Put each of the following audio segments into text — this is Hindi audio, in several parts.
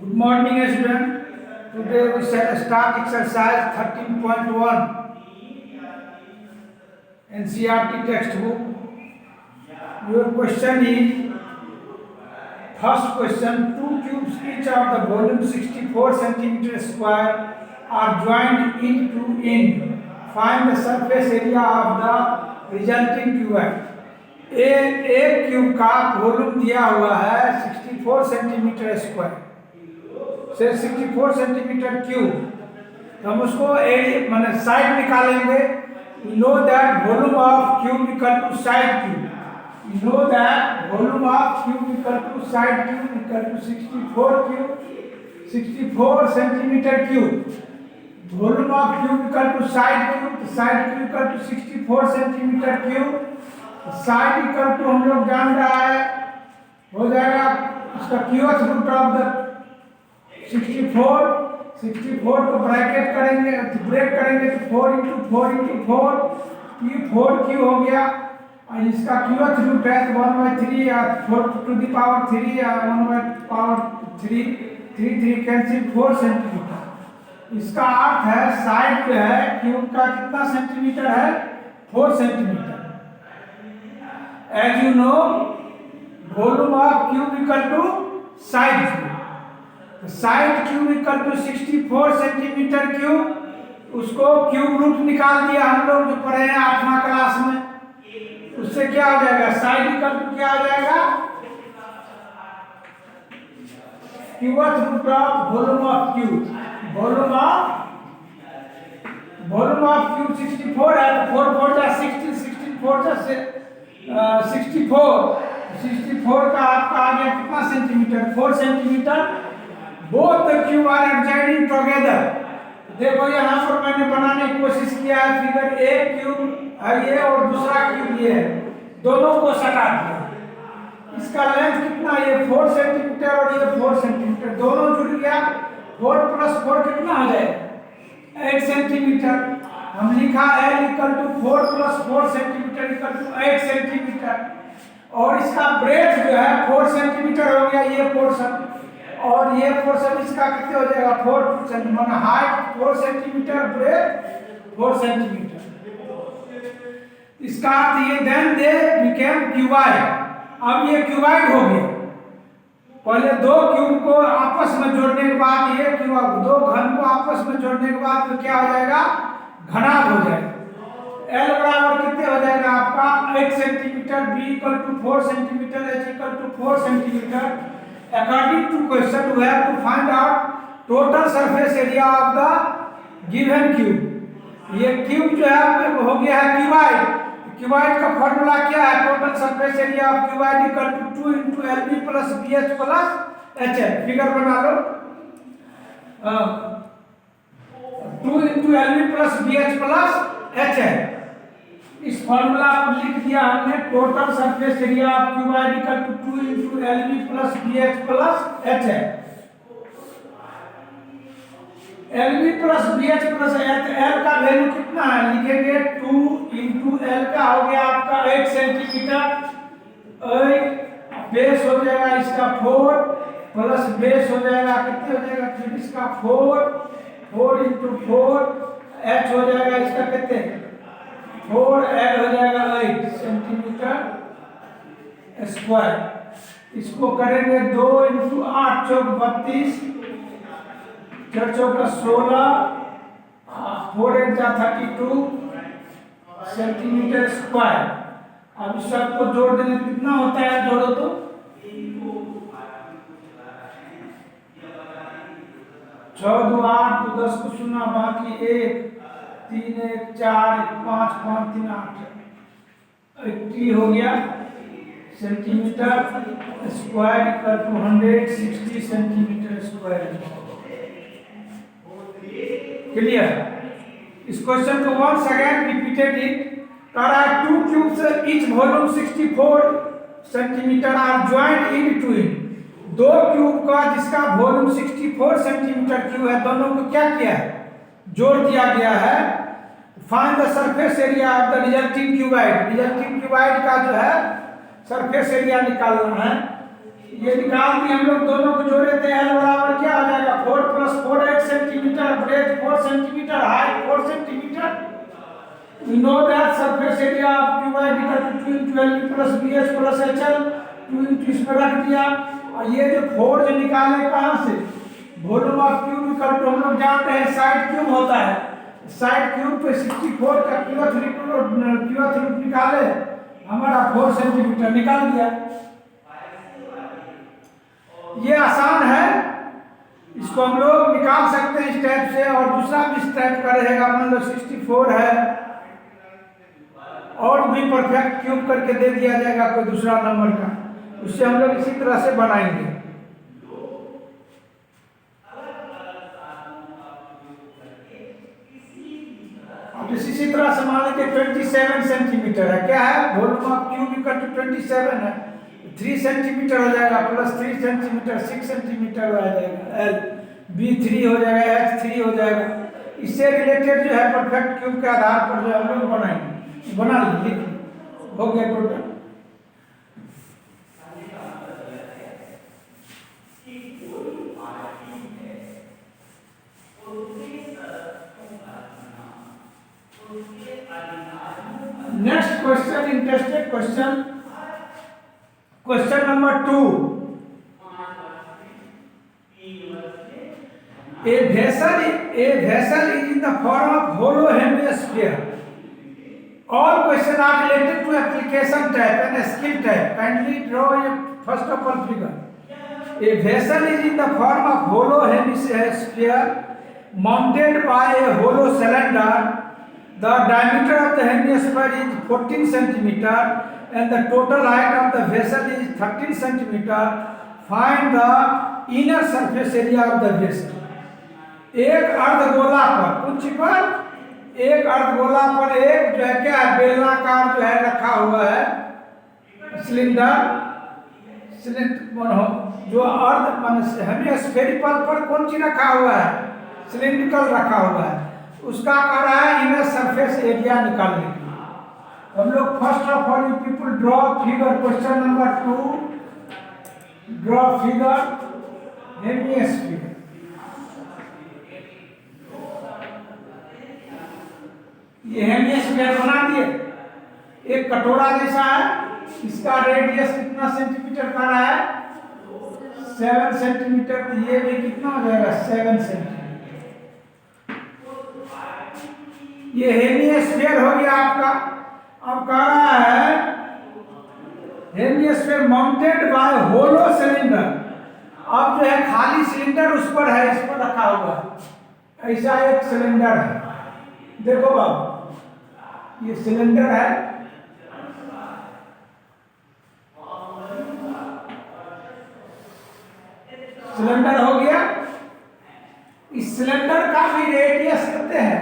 Good morning, student. Today we shall start exercise 13.1 NCERT textbook. Your question is, first question, two cubes each of the volume 64 centimeter square are joined end to end. Find the surface area of the resulting cuboid. एक क्यूब का वॉल्यूम दिया हुआ है 64 सेंटीमीटर स्क्वायर से 64 सेंटीमीटर क्यूब, तो हम उसको माने साइड निकालेंगे. Know that volume of cube equal to side cube. Know that volume of cube equal to side cube equal to 64 centimetre cube. Volume of cube equal to side cube equal to 64 centimetre cube. Side equal to हम लोग जान रहा है, हो जाएगा इसका क्यूएच रूट ऑफ द 64 को ब्रैकेट करेंगे, ब्रेक करेंगे तो 4 इंटू 4 ये 4 क्यू हो गया. और इसका क्यूएच रूट है 1/3 या 4 टू द पावर 3 या 1/3 3 कैंसिल 4 सेंटीमीटर. इसका अर्थ है साइड जो है क्यूब का कितना सेंटीमीटर है, 4 centimetre. As you know, volume of cube equal to side cube. Side cube equal to 64 centimetre cube. उसको क्यूब रूट निकाल दिया हम लोग जो पढ़े हैं 8वां क्लास में. उससे क्या हो जाएगा, साइड इक्वल टू क्या हो जाएगा, क्यूबेच root of volume of cube. Volume of cube 64 है तो 4 4 जा 16 16 4 जा 64 का आपका आ गया कितना centimetre, 4 centimetre. Both the cube are adjoining together. देखो यहाँ पर मैंने बनाने की कोशिश किया है फिगर. एक क्यूब है ये और दूसरा क्यूब ये है, दोनों को सटा दिया. इसका लेंथ कितना, ये 4 सेंटीमीटर और ये 4 सेंटीमीटर, दोनों जुड़ गया. 4 + 4 कितना हो जाएगा, 8 सेंटीमीटर. हम लिखा L equal to 4 + 4 centimetre equal to 8 centimetre. और इसका ब्रेथ जो है 4 सेंटीमीटर हो गया ये पोर्शन, और ये पोर्शन इसका कितने हो जाएगा 4 centimetre. Height 4 centimetre, breadth 4 centimetre. इसका अर्थ ये देन दे बिकेम क्यूबाइड. अब ये क्यूबाइड हो गया. पहले दो क्यूब को आपस में जोड़ने के बाद ये क्यूब, दो घन को आपस में जोड़ने के बाद तो क्या हो जाएगा, घनाभ हो जाएगा. L बराबर कितने हो जाएगा आपका 8 centimetre, B equal to 4 centimetre, H equal to 4 centimetre. According to question we have to find out total surface area of the given cube. ये क्यूब जो है हो गया है क्यूबाइड. क्यूबाइड का फॉर्मूला क्या है, total surface area of cuboid equal to 2 into LB plus BH plus HL. Figure बना लो, 2 into LB plus BH plus HL. इस फॉर्मूला को लिख दिया हमने. Total surface area of cuboid equal to 2 into LB plus BH plus HL. LB plus BH plus HL का वैल्यू कितना है, लिखेंगे 2 इंटू L का हो गया आपका 8 सेंटीमीटर. 8 बेस हो जाएगा इसका 4 प्लस बेस हो जाएगा कितने हो जाएगा, फिर इसका 4 इंटू 4 H हो जाएगा इसका कितने 4 L हो जाएगा 8 सेंटीमीटर स्क्वायर. इसको करेंगे 2 इंटू 8 चौक 32, 4 चौक 16, 4 8 जा 32 सेंटीमीटर स्क्वायर. अब इस सबको जोड़ देने कितना होता है, जोड़ो तो 6 2 8 2 10 को 0 बाकी 1 3 1 4 1 5 5 3 8 80 हो गया centimetre square equal to 160 centimetre square. Clear. इस क्वेश्चन को once again repeated it. There are two cubes, each volume 64 centimetre are joined end to end. दो क्यूब का जिसका वॉल्यूम 64 सेंटीमीटर क्यूब है, दोनों को क्या किया है, जोड़ दिया गया है. Find the surface area of the resulting cuboid. Resulting cuboid का जो है सरफेस एरिया निकालना है. ये निकाल दिए हम लोग, दोनों को जोड़े थे, एल बराबर क्या आ जाएगा 4 + 4 8 centimetre, breadth 4 centimetre, height 4 centimetre. We know that surface area of QY equal to 12 plus BH plus HL, 2 into इसमें रख दिया। और ये जो 4 जो निकाले कहाँ से, volume of cube equal to हम लोग जानते हैं साइड क्यूब होता है, साइड क्यूब पे 64 का क्यूब निकाले, हमारा 4 सेंटीमीटर निकाल दिया। ये आसान है, इसको हम लोग निकाल सकते हैं इस टाइप से, और दूसरा भी इस टाइप का रहेगा। मान लो 64 है और भी परफेक्ट क्यूब करके दे दिया जाएगा कोई दूसरा नंबर का, उससे हम लोग इसी तरह से बनाएंगे। अब इसी तरह से मान लीजिए 27 सेंटीमीटर है, क्या है volume of cube equal to 27 है, 3 सेंटीमीटर हो जाएगा, प्लस 3 सेंटीमीटर 6 सेंटीमीटर हो जाएगा, एल B3 हो जाएगा, H3 हो जाएगा। इससे रिलेटेड जो है परफेक्ट क्यूब के आधार पर जो हम लोग बनाएंगे, बना लीजिए, हो गया total. Next question, interested question, question number 2। A vessel is in the form of hollow hemisphere. All questions are related to application type and skill type. Kindly draw a first of all figure. A vessel is in the form of hollow hemisphere mounted by a hollow cylinder. The diameter of the hemisphere is 14 centimeter and the total height of the vessel is 13 centimeter. Find the inner surface area of the vessel. एक अर्धगोला पर, कुछ पर एक अर्धगोला पर एक जो है क्या है बेलनाकार जो है रखा हुआ है सिलेंडर, जो अर्ध हेमिस्फेरिकल पर कौन चीज रखा हुआ है, सिलेंड्रिकल रखा हुआ है, उसका कह रहा है इनर सरफेस एरिया निकालने के लिए। हम लोग first of all you people draw figure, question number 2, draw figure hemisphere. ये हेमिस्फीयर बना दिए, एक कटोरा जैसा है, इसका रेडियस कितना सेंटीमीटर का रहा है 7 सेंटीमीटर, तो ये भी कितना हो जाएगा 7 सेंटीमीटर। ये हेमिस्फीयर हो गया आपका। अब कह रहा है hemisphere mounted by hollow cylinder. अब जो है खाली सिलेंडर उस पर है, इस पर रखा हुआ है, ऐसा एक सिलेंडर है। देखो बाबू ये सिलेंडर है, सिलेंडर हो गया। इस सिलेंडर का भी रेडियस कितने है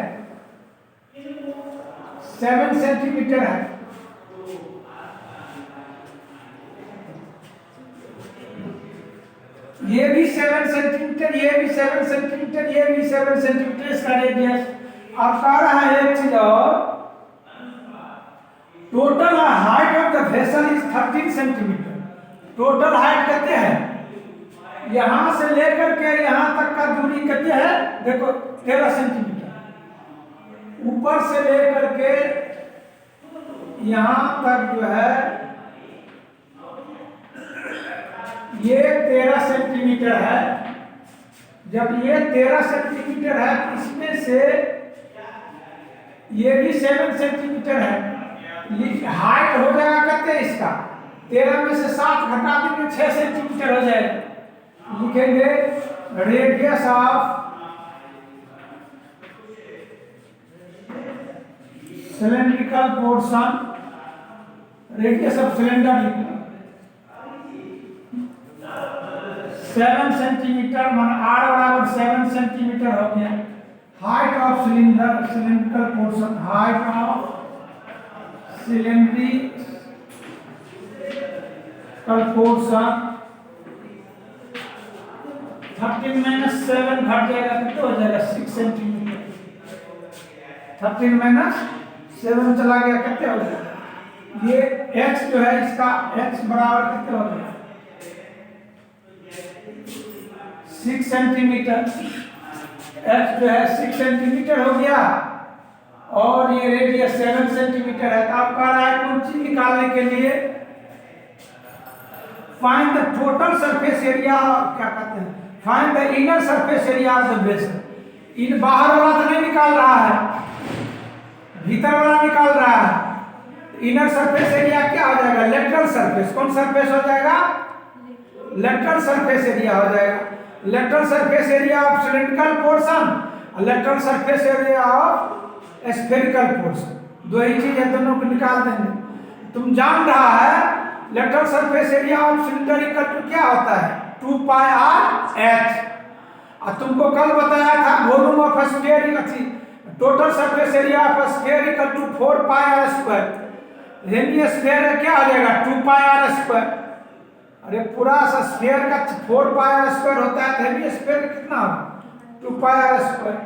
7 सेंटीमीटर है। ये भी 7 सेंटीमीटर, ये भी 7 सेंटीमीटर, ये भी 7 सेंटीमीटर इसका रेडियस। अब कह रहा है एक चीज और, total height of the vessel is 13 centimetre. Total height कितने है, यहां से लेकर के यहां तक का दूरी कितने है, देखो 13 सेंटीमीटर। ऊपर से लेकर के यहां तक जो है ये 13 सेंटीमीटर है। जब ये 13 सेंटीमीटर है, इसमें से ये भी 7 सेंटीमीटर है। हाइट हो जाएगा कितने इसका, 13 में से 7 घटा देंगे 6 सेंटीमीटर हो जाएगा। लिखेंगे radius of cylindrical portion, radius of cylinder लिखना 7 सेंटीमीटर, मान R बराबर 7 सेंटीमीटर हो गया। Height of cylinder, cylindrical portion, height of cylindrical portion 13 - 7 घट जाएगा, कितना हो जाएगा 6 सेंटीमीटर। 13 - 7 चला गया, कितने हो जाएगा, ये x जो है इसका x बराबर कितने हो जाएगा 6 सेंटीमीटर, एच जो है 6 सेंटीमीटर हो गया और ये रेडियस 7 सेंटीमीटर है। तो आप कह रहा है कौन चीज निकालने के लिए find the total surface area, क्या कहते हैं, find the inner surface area of the बेसन। इन बाहर वाला तो नहीं निकाल रहा है, भीतर वाला निकाल रहा है। इनर सरफेस एरिया क्या हो जाएगा, लेटरल सरफेस। कौन सरफेस हो जाएगा, लेटरल सरफेस एरिया हो जाएगा। Lateral surface area of cylindrical portion, lateral surface area of spherical portion, दो ही चीज है, दोनों को निकाल देंगे। तुम जान रहा है lateral surface area of cylinder equal to क्या होता है, 2 पाई आर एच। और तुमको कल बताया था वॉल्यूम ऑफ स्फीयर थी, total surface area of sphere equal to 4 pi r square. Hemisphere क्या हो जाएगा, 2 पाई आर स्क्वायर। अरे पूरा स्फीयर का 4 पाई आर स्क्वायर होता है, हेमी स्फीयर का कितना होगा, 2 पाई आर स्क्वायर।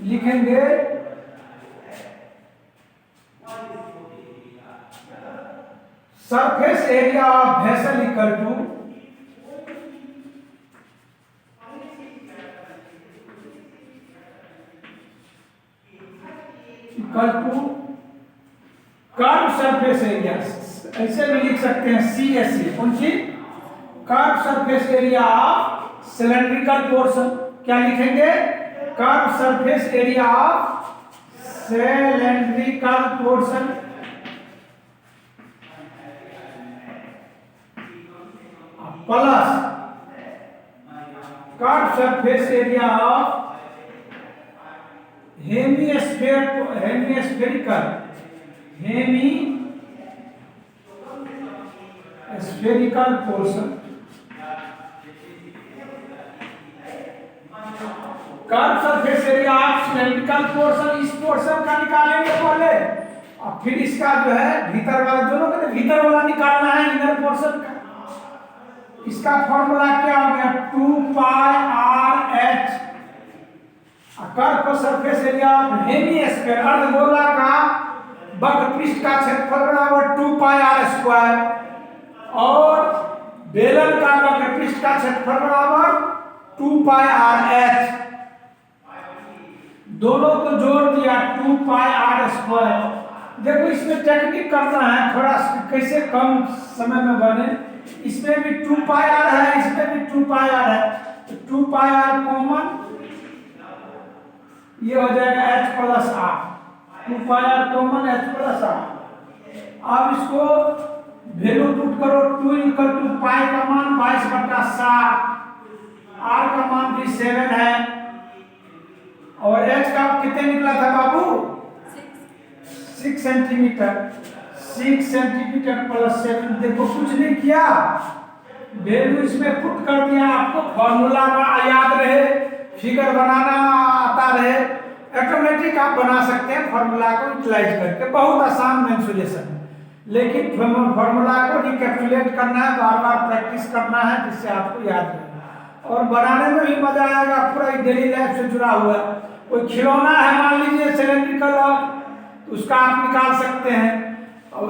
लिखेंगे surface area of vessel equal to curve surface area, ऐसे भी लिख सकते हैं CSE। कौन सी, curve surface area of cylindrical portion. क्या लिखेंगे, curve surface area of cylindrical portion plus curve surface area of hemispherical portion. Curve surface area of cylindrical portion, इस पोर्शन का निकालेंगे पहले और फिर इसका जो है भीतर वाला, दोनों का भीतर वाला निकालना है, इनर पोर्शन का। इसका फॉर्मूला क्या हो गया, 2 pi r h. Curve surface area of hemisphere, अर्धगोला का वक्रपृष्ठ का क्षेत्रफल बराबर 2 पाई आर स्क्वायर और बेलन का वक्रपृष्ठ का क्षेत्रफल बराबर 2 पाई आर एच। दोनों को जोड़ दिया 2 पाई आर स्क्वायर। देखो इसमें टेक्निक करना है थोड़ा, कैसे कम समय में बने। इसमें भी 2 पाई आर है, इसमें भी 2 पाई आर है, तो 2 पाई आर कॉमन, ये हो जाएगा h plus r. 2 pi r common, h plus r. अब इसको वैल्यू पुट करो, 2 इक्वल टू पाई का मान 22/7, आर का मान भी 7 है और h का कितने निकला था बाबू, 6 सेंटीमीटर। 6 सेंटीमीटर प्लस 7, देखो कुछ नहीं किया, वैल्यू इसमें पुट कर दिया। आपको फॉर्मूला याद रहे, फिगर बनाना आता रहे, ऑटोमेटिक आप बना सकते हैं फॉर्मूला को यूटिलाइज करके, बहुत आसान मेंसुरेशन। लेकिन फॉर्मूला को रिकैलकुलेट करना है, बार बार प्रैक्टिस करना है, जिससे आपको याद रहे और बनाने में भी मजा आएगा। पूरा डेली लाइफ से जुड़ा हुआ है। कोई खिलौना है मान लीजिए सिलेंड्रिकल, उसका आप निकाल सकते हैं। और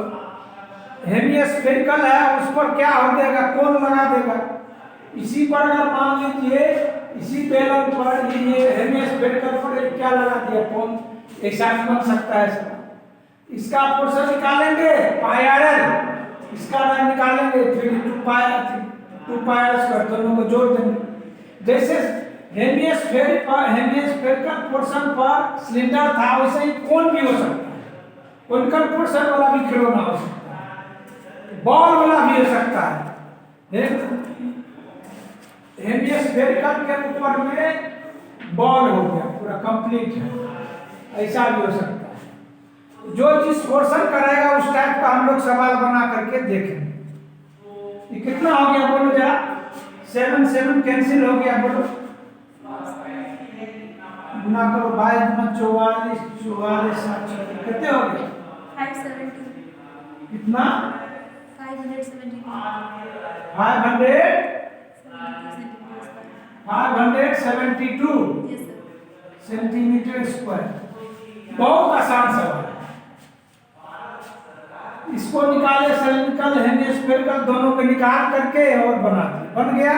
हेमिस्फेरिकल है, उस पर क्या हो जाएगा, कोण लगा देगा। इसी पर अगर मान लीजिए इसी बेलन पर ये हेमिस्फेरिकल पर क्या लगा दिया, कोण, ऐसा बन सकता है इसका। इसका पोर्शन निकालेंगे पाई आर एल, इसका निकालेंगे फिर 2 पाई आर स्क्वायर, दोनों को जोड़ देंगे। जैसे हेमिस्फेरिकल पोर्शन पर सिलेंडर था, वैसे ही कोण भी हो सकता है। कोनिकल पोर्शन वाला भी खिलौना हो सकता है, बॉल वाला भी हो सकता है। हेमिस्फेरिकल के ऊपर में बॉल हो गया, पूरा कंप्लीट है, ऐसा भी हो सकता है। जो जिस पोर्शन करेगा उस टाइप का हम लोग सवाल बना करके देखेंगे। ये कितना हो गया बोलो जरा, 7 कैंसिल हो गया, बोलो गुना करो, 22 44 कितने हो गए, 570, कितना, 572, 572 यस सर। Centimetre square. बहुत आसान सवाल है। इसको निकाले, सिलिंड्रिकल हेमिस्फेरिकल दोनों को निकाल करके और बना दिया, बन गया।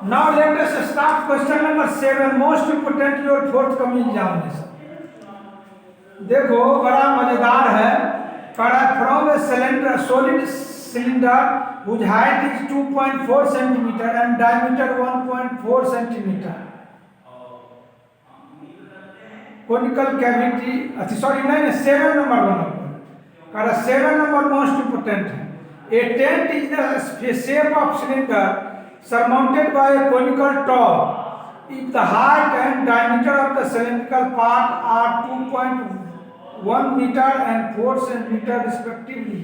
Now let us start question number 7, most important your forthcoming examination. देखो बड़ा मजेदार है। From a cylinder solid cylinder whose height is 2.4 centimeter and diameter 1.4 centimeter. Conical cavity, sorry, नहीं 7 number one. 7 number most important है. A tent is the shape of cylinder surmounted by a conical top. If the height and diameter of the cylindrical part are 2.1 meter and 4 centimeter respectively,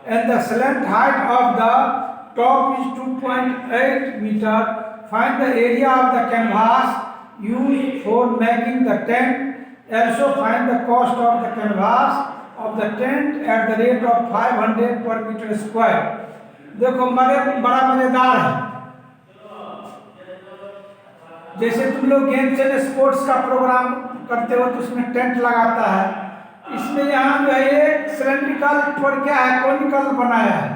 and the slant height of the top is 2.8 meter, find the area of the canvas used for making the tent. Also find the cost of the canvas of the tent at the rate of 500 per meter square. देखो बड़ा मजेदार है। जैसे तुम लोग गेम्स एंड स्पोर्ट्स का प्रोग्राम करते हो तो उसमें टेंट लगाता है। इसमें यहाँ जो है ये सिलेंड्रिकल पर क्या है, कॉनिकल बनाया है,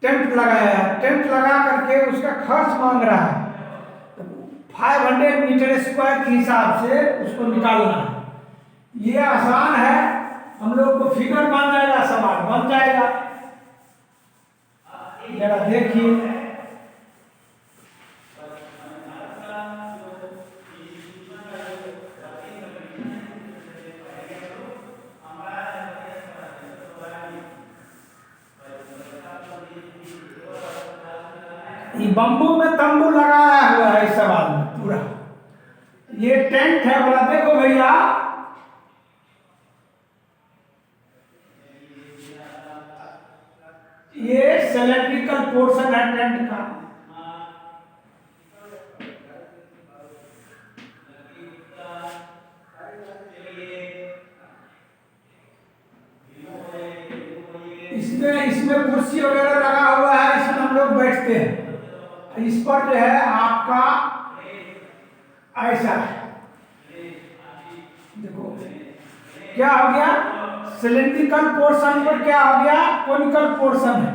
टेंट लगाया है। टेंट लगा करके उसका खर्च मांग रहा है, तो 500 मीटर स्क्वायर के हिसाब से उसको निकालना है। ये आसान है, हम लोग को फिगर बन जाएगा, सवाल बन जाएगा। जरा देखिए, बम्बू में तंबू लगाया हुआ है इस सवाल में पूरा। ये टेंट है बोला, देखो भैया ये सिलेंड्रिकल पोर्शन है टेंट का। इसमें कुर्सी वगैरह लगा हुआ है, इसमें हम लोग बैठते हैं। इस पर जो है आपका ऐसा देखो क्या हो गया, सिलेंड्रिकल पोर्शन पर क्या हो गया, कॉनिकल पोर्शन है।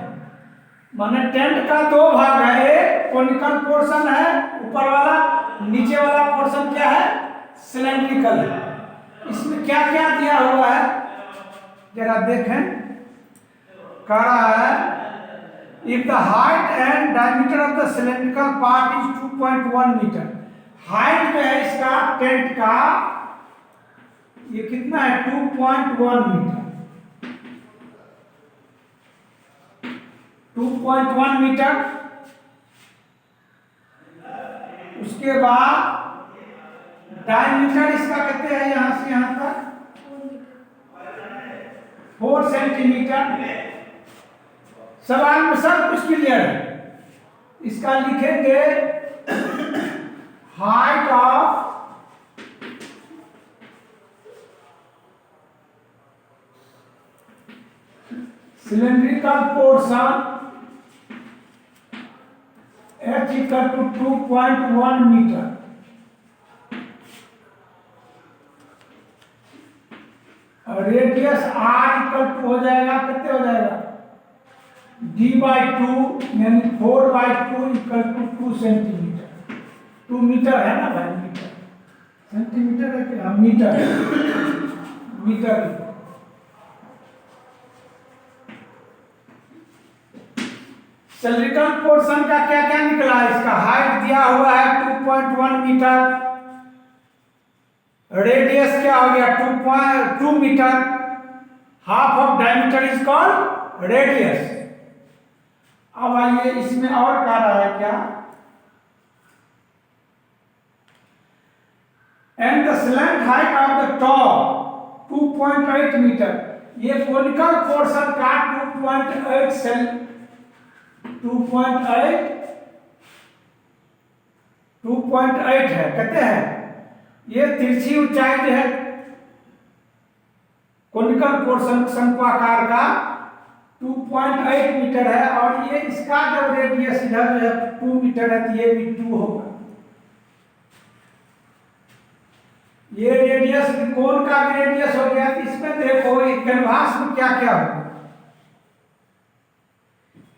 माने टेंट का दो भाग है, एक कॉनिकल पोर्शन है ऊपर वाला, नीचे वाला पोर्शन क्या है, सिलेंड्रिकल है। इसमें क्या क्या दिया हुआ है जरा देखें। कह रहा है if the height and diameter of the cylindrical part is 2.1 meter, height जो है इसका टेंट का ये कितना है, 2.1 मीटर, 2.1 मीटर। उसके बाद डायमीटर इसका कहते हैं यहां से यहां तक 4 सेंटीमीटर। सवाल में सब कुछ क्लियर है। इसका लिखेंगे height of cylindrical portion H equal to 2.1 metre. और रेडियस R इक्वल टू हो जाएगा, कितने हो जाएगा, d/2 यानी 4/2 इक्वल टू 2 सेंटीमीटर। 2 मीटर है ना भाई, मीटर सेंटीमीटर है क्या, मीटर मीटर। सिलिकॉन पोर्शन का क्या क्या निकला है, इसका हाइट दिया हुआ है 2.1 मीटर, रेडियस क्या हो गया 2 metre, half of diameter is called radius. अब आइए इसमें और कह रहा है क्या, and the slant height of the top 2.8 metre. ये कोनिकल पोर्शन का 2.8 है, कहते हैं ये तिरछी ऊंचाई जो है कोनिकल पोर्शन शंक्वाकार का 2.8 मीटर है, और ये इसका जो रेडियस इधर जो है 2 मीटर है, तो ये भी 2 होगा। ये रेडियस कोन का भी रेडियस हो गया। तो इसमें देखो कैनवास में क्या क्या होगा,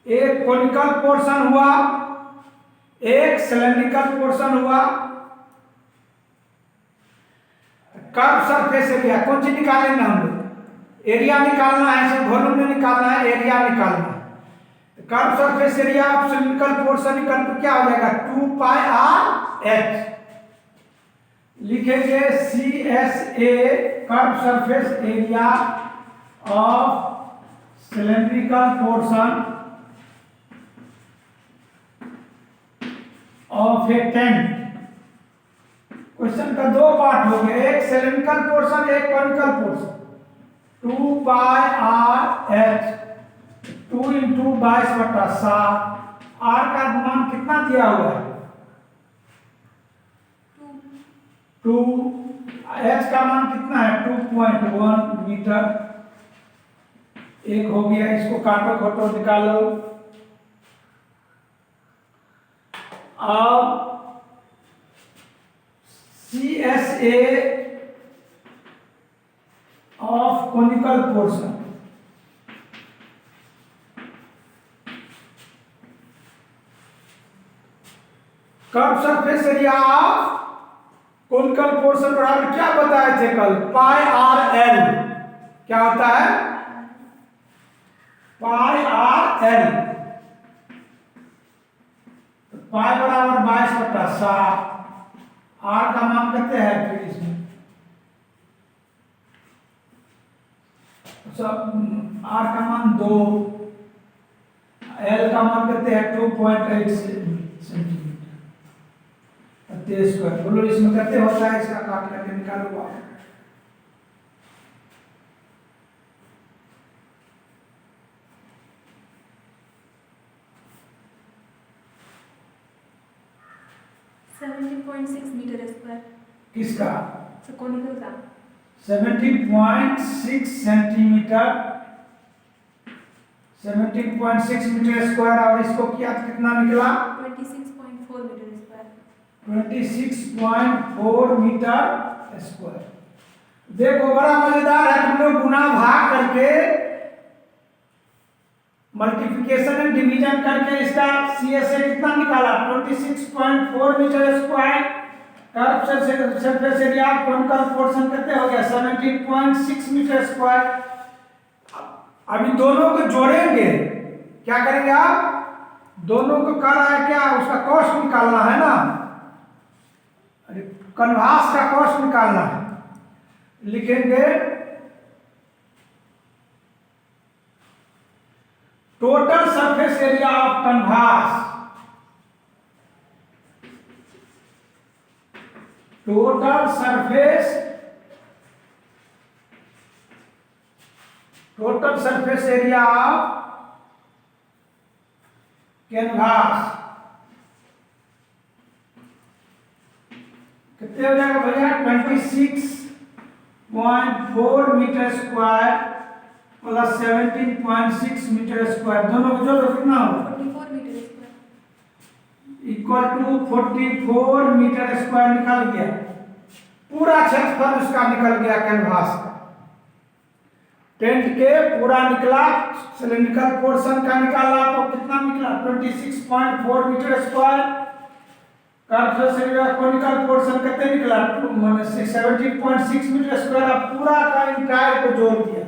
एक कोनिकल पोर्शन हुआ, एक सिलेंड्रिकल पोर्शन हुआ, कर्व सरफेस एरिया कौन चीज निकालेंगे हम लोग? एरिया निकालना है, सब वॉल्यूम में निकालना है, एरिया निकालना है। Curve surface area of cylindrical portion equal to क्या हो जाएगा? 2 पाई आर एच। लिखेंगे C S A curve surface area of cylindrical portion of a tent. Question का दो पार्ट हो गए, एक सिलेंड्रिकल पोर्शन, एक conical portion. 2 pi r h 2 into 22/7। आर का मान कितना दिया हुआ है? 2। एच का मान कितना है? 2.1 मीटर। एक हो गया, इसको काटो खोटो निकालो। अब C S A of conical portion curve surface area of conical portion बराबर क्या बताए थे कल? Pi r l. क्या होता है? पाई आर एल। पाई बराबर 22/7। आर का मान कितने हैं फिर इसमें? सब आर का मान 2, एल का मान कितने हैं? 2.8 सेंटीमीटर। स्क्वायर बोलो इसमें कितने होता है? इसका काट करके निकालो आप। Metre square. किसका? कॉनिकल का 17.6 सेंटीमीटर, 17.6 मीटर स्क्वायर। और इसको किया तो कितना निकला? 26.4 मीटर स्क्वायर। 26.4 metre square. देखो बड़ा मजेदार है, तुम लोग गुना भाग करके मल्टीप्लिकेशन एंड डिवीजन करके इसका सीएसए कितना निकाला? 26.4 metre square. Curve surface area conical portion कितने हो गया? 17.6 मीटर स्क्वायर। अभी दोनों को जोड़ेंगे, क्या करेंगे आप? दोनों को कर रहा है क्या? उसका कॉस्ट निकालना है ना, कन्वास का कॉस्ट निकालना है। लिखेंगे total surface area of canvas, total surface area of canvas कितने हो जाएगा भैया? 26.4 metre square plus 17.6 metre square. दोनों को जोड़ो कितना होगा? 44 metre square equal to 44 metre square निकल गया। पूरा क्षेत्रफल उसका निकल गया कैनवास का। टेंट के पूरा निकला, सिलेंड्रिकल पोर्शन का निकाला तो कितना निकला? 26.4 मीटर स्क्वायर। कॉनिकल पोर्शन कितने निकला? 17.6 मीटर स्क्वायर। अब पूरा का इंटायर को जोड़ दिया।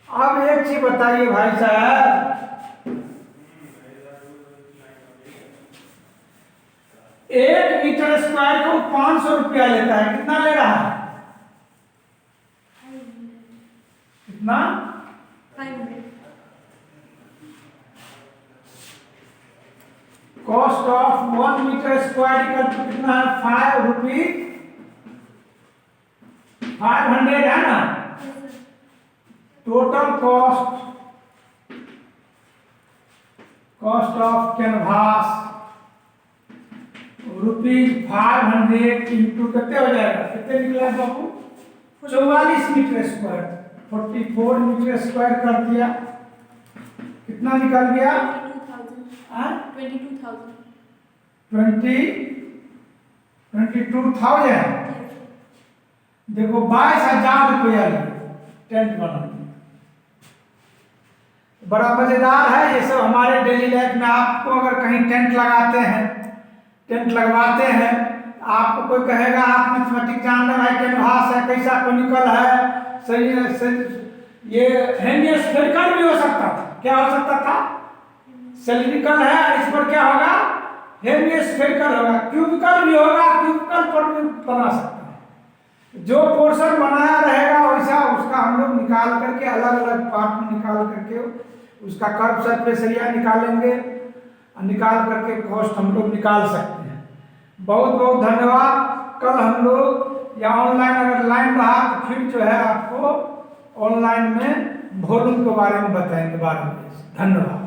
अब एक चीज बताइए भाई साहब, एक मीटर स्क्वायर को 500 रुपया लेता है, कितना ले रहा है? कितना? 500। Cost of 1 metre square equal to कितना है? 5 रुपी। 500 है ना? Total cost of canvas ₹500 into कितने हो जाएगा? कितने निकला बाबू? 44 मीटर स्क्वायर। 44 मीटर स्क्वायर कर दिया, कितना निकल गया? 22,000। देखो 22,000 रुपया टेंट बनाने। बड़ा मज़ेदार है ये सब। हमारे डेली लाइफ में आपको अगर कहीं टेंट लगाते हैं, टेंट लगवाते हैं, आपको कोई कहेगा आप मैथमेटिक्स जान रहे हैं, कैनवास है, कैसा कोनिकल है, सही है, सही। ये हेमिस्फेरिकल भी हो सकता था। क्या हो सकता था? सिलिंड्रिकल है, इस पर क्या होगा? हेमिस्फेरिकल होगा। क्यूबिकल भी होगा, क्यूबिकल पर भी बना सकता है। जो पोर्शन बनाया रहेगा वैसा उसका हम लोग निकाल करके अलग अलग पार्ट में निकाल करके उसका कर्व सरफेस एरिया निकालेंगे, निकाल करके कॉस्ट हम लोग निकाल सकते हैं। बहुत बहुत धन्यवाद। कल हम लोग या ऑनलाइन अगर लाइन रहा तो फिर जो है आपको ऑनलाइन में वॉल्यूम के बारे में बताएंगे बाद में। धन्यवाद।